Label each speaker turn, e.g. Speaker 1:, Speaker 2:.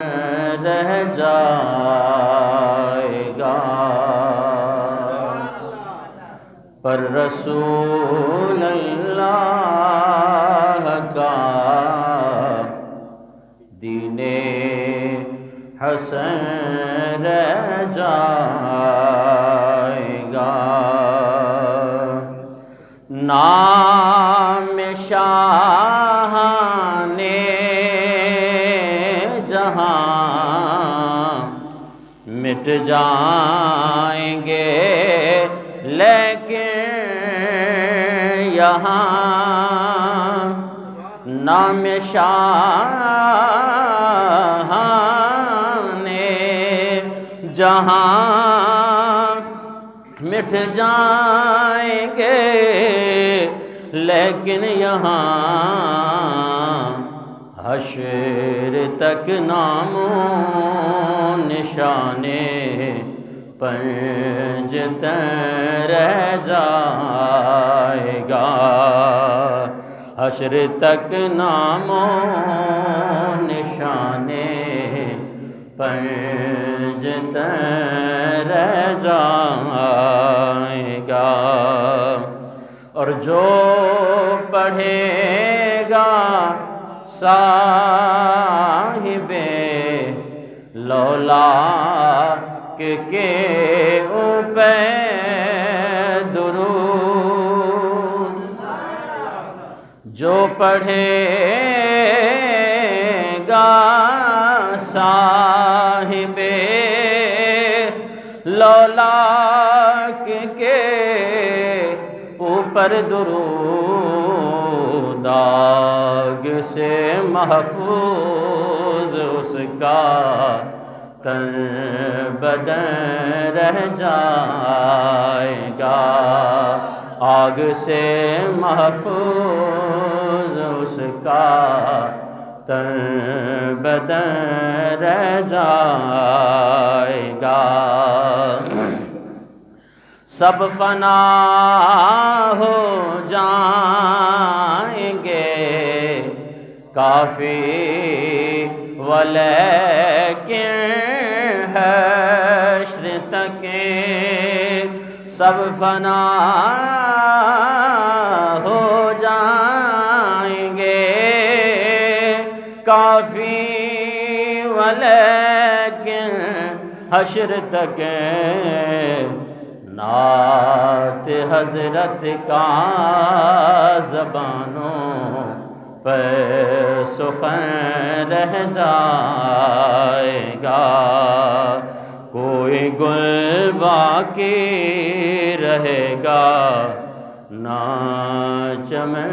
Speaker 1: رہ جائے گا، پر رسول اللہ کا دین حسن رہ جائے گا۔ نام شاہان جہاں مٹ جائیں گے، لیکن یہاں نام شاہان جہاں مٹ جائیں گے، لیکن یہاں حشر تک نام و نشانے پنجتے رہ جائے گا۔ حشر تک نام و نشانے پنجتے رہ جائے گا۔ اور جو پڑھے گا صاحب لولاک کے اوپر درود، جو پڑھے گا صاحب لولاک کے اوپر درود، آگ سے محفوظ اس کا تن بدن رہ جائے گا۔ آگ سے محفوظ اس کا تن بدن رہ جائے گا۔ سب فنا ہو جائیں گے کافی، ولیکن حشر تک سب فنا ہو جائیں گے کافی، ولیکن حشر تک نعت حضرت کا زبانوں پہ سخن رہ جائے گا۔ کوئی گل باقی رہے گا نہ چمن